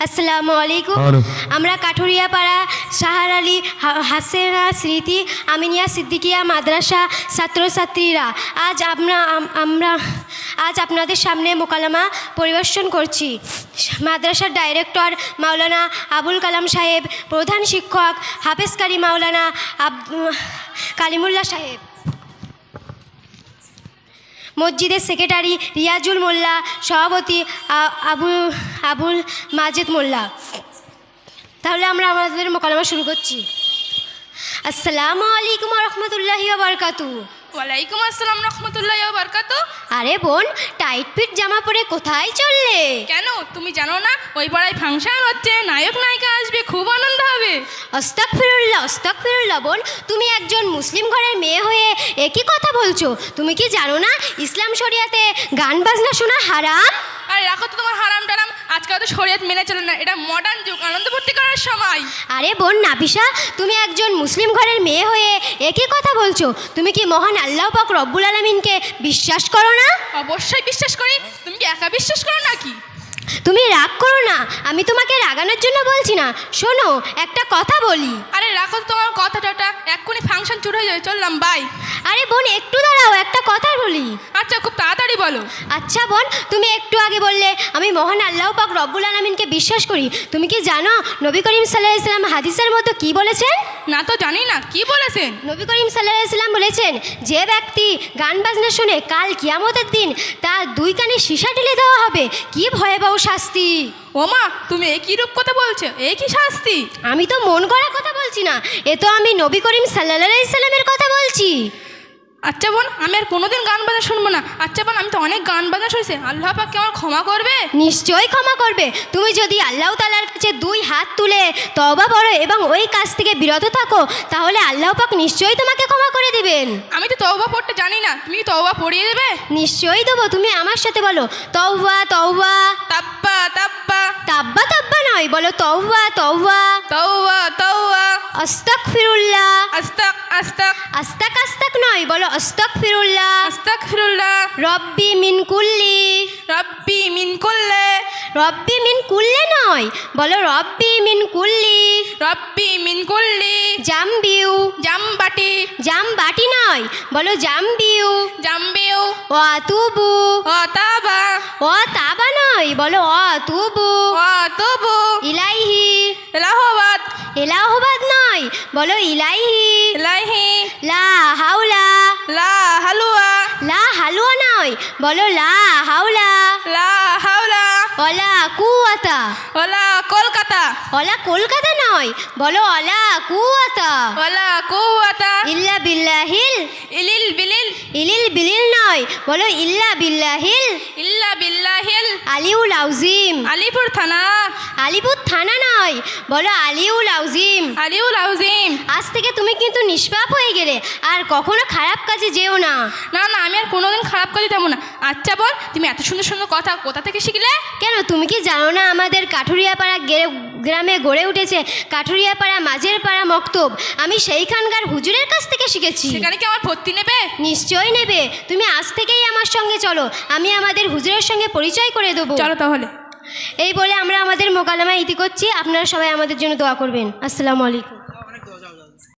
আসসালামু আলাইকুম। আমরা কাঠুরিয়াপাড়া সাহার আলী হাসেনা স্মৃতি আমিনিয়া সিদ্দিকিয়া মাদ্রাসা ছাত্রছাত্রীরা আজ আপনাদের সামনে মোকালামা পরিবেশন করছি। মাদ্রাসার ডাইরেক্টর মাওলানা আবুল কালাম সাহেব, প্রধান শিক্ষক হাফেজকারী মাওলানা কালিমুল্লাহ সাহেব, মসজিদের সেক্রেটারি রিয়াজুল মোল্লা, সভাপতি আবুল মাজেদ মোল্লা। তাহলে আমরা আমাদের মোকালামা শুরু করছি। আসসালামু আলাইকুম রহমতুল্লাহি ওয়া বারাকাতুহু। ওয়ালাইকুম আসসালাম রহমতুল্লাহি ওয়া বারাকাতুহু। আরে বোন, টাইট ফিট জামা পরে কোথায় চললে? কেন, তুমি জানো না ওই পাড়ায় ফাংশন হচ্ছে, নায়ক নায়িকা আসবে, খুব আনন্দ হবে। আস্তাগফিরুল্লাহ আস্তাগফিরুল্লাহ। বোন, তুমি একজন মুসলিম ঘরের মেয়ে হয়ে একই কথা বলছো। তুমি কি জানো না ইসলাম শরিয়াতে গান বাজনা শোনা হারাম? আরে রাখো তো তোমার হারাম টারাম, আজকাল তো শরীয়ত মেনে চলে না, এটা মডার্ন যুগ, আনন্দ ফুর্তি করার সময়। আরে বোন নাফিসা, তুমি একজন মুসলিম ঘরের মেয়ে হয়ে একই কথা বলছো। তুমি কি মহান আল্লাহ পাক রব্বুল আলামিনকে বিশ্বাস করো না? অবশ্যই বিশ্বাস করি, তুমি কি একা বিশ্বাস করো নাকি? তুমি রাগ করো না, আমি তোমাকে রাগানোর জন্য বলছি না। শোনো, একটা কথা বলি। আরে রাখো তো তোমার কথাটা, এক্ষুনি ফাংশন শুরু হয়ে যাবে, চললাম, বাই। আরে বোন একটু দাঁড়াও, একটা কথা বলি। আচ্ছা, খুব তাড়াতাড়ি বলো। আচ্ছা বোন, তুমি একটু আগে বললে আমি মহান আল্লাহ পাক রব্বুল আলামিনকে বিশ্বাস করি। তুমি কি জানো নবী করিম সাল্লাল্লাহু আলাইহি সাল্লাম হাদিসের মতো কি বলেছেন? না তো জানি না, কি বলেছেন? নবী করিম সাল্লাল্লাহু আলাইহি সাল্লাম বলেছেন, যে ব্যক্তি গান বাজনা শুনে কাল কিয়ামতের দিন তার দুই কানে সীসা ঢেলে দেওয়া হবে। কি ভয়াবহ শাস্তি! ওমা, তুমি একই রূপ কথা বলছো, একই শাস্তি? আমি তো মন গড়া কথা বলছি না, এ তো আমি নবী করিম সাল্লাল্লাহু আলাইহি সাল্লামের কথা বলছি। আচ্ছা বোন, আমি আর কোনোদিন গান বাজনা শুনবো না। আচ্ছা বোন, আমি তো অনেক গান বাজনা শুনেছি, আল্লাহ পাক কি আমার ক্ষমা করবে? নিশ্চয়ই ক্ষমা করবে। তুমি যদি আল্লাহ তাআলার কাছে দুই হাত তুলে তওবা করো এবং ওই কাজ থেকে বিরত থাকো, তাহলে আল্লাহ পাক নিশ্চয়ই তোমাকে ক্ষমা করে দিবেন। আমি তো তওবা পড়তে জানি না, তুমি কি তওবা পড়িয়ে দেবে? নিশ্চয়ই দেবো। তুমি আমার সাথে বলো, তওবা তওবা। তাব্বা তাব্বা। তাব্বা তাব্বা নয়, বলো তওবা তওবা। তওবা তওবা। আস্তাগফিরুল্লাহ। আস্তাক আস্তাক। আস্তাক আস্তাক নয়, বলো আস্তাগফিরুল্লাহ। আস্তাগফিরুল্লাহ। রব্বি মিন কুল্লি। রব্বি মিন কুল্লি। রব্বি মিন কুল্লি নয়, বলো রব্বি মিন কুল্লি। রব্বি মিন কুল্লি। জামবিউ। জামবাটি। জামবাটি নয়, বলো জামবিউ। জামবিউ। ওয়াতুবু। ওয়াতাবা। ওয়াতাবা নয়, বলো ওয়াতুবু। ওয়াতুবু ইলাইহি। এলাহাবাদ। এলাহাবাদ নয়, বলো ইলাইহি। ইলাইহি। লা হাওলা। লা হালুয়া। লা হালুয়া নয়, বলো লা হাওলা। লা হাওলা। ওলা কুওয়াতা। ওলা কলকাতা। ওলা কলকাতা নয়, বলো ওলা কুওয়াতা। ওলা কুওয়াতা। ইল্লা বিল্লাহিল। ইলিল বিলিল। ইলিল বিলিল নয়, বলো ইল্লা বিল্লাহিল। ইল্লা বিল্লাহিল। আলিউল আউজিম। আলিপুর থানা। আলিপুর থানা নয়, বলো আলিউল আউজিম। আলিউল আউজিম। আজ থেকে তুমি কিন্তু নিষ্পাপ হয়ে গেলে, আর কখনো খারাপ কাজে যেও না। না না, আমি আর কোনোদিন খারাপ কাজে যাবো না। আচ্ছা বল, তুমি এত সুন্দর সুন্দর কথা কোথা থেকে শিখলে? কেন, তুমি কি জানো না আমাদের কাঠুরিয়াপাড়া গ্রামে গড়ে উঠেছে কাঠুরিয়াপাড়া মাঝের পাড়া মক্তব? আমি সেইখানকার হুজুরের কাছ থেকে শিখেছি। সেখানে কি আমার ভর্তি নেবে? নিশ্চয়ই নেবে। তুমি আজ থেকেই আমার সঙ্গে চলো, আমি আমাদের হুজুরের সঙ্গে পরিচয় করে দেবো। চলো তাহলে। এই বলে আমরা আমাদের মোকালামা ইতি করছি। আপনারা সবাই আমাদের জন্য দোয়া করবেন। আসসালামু আলাইকুম।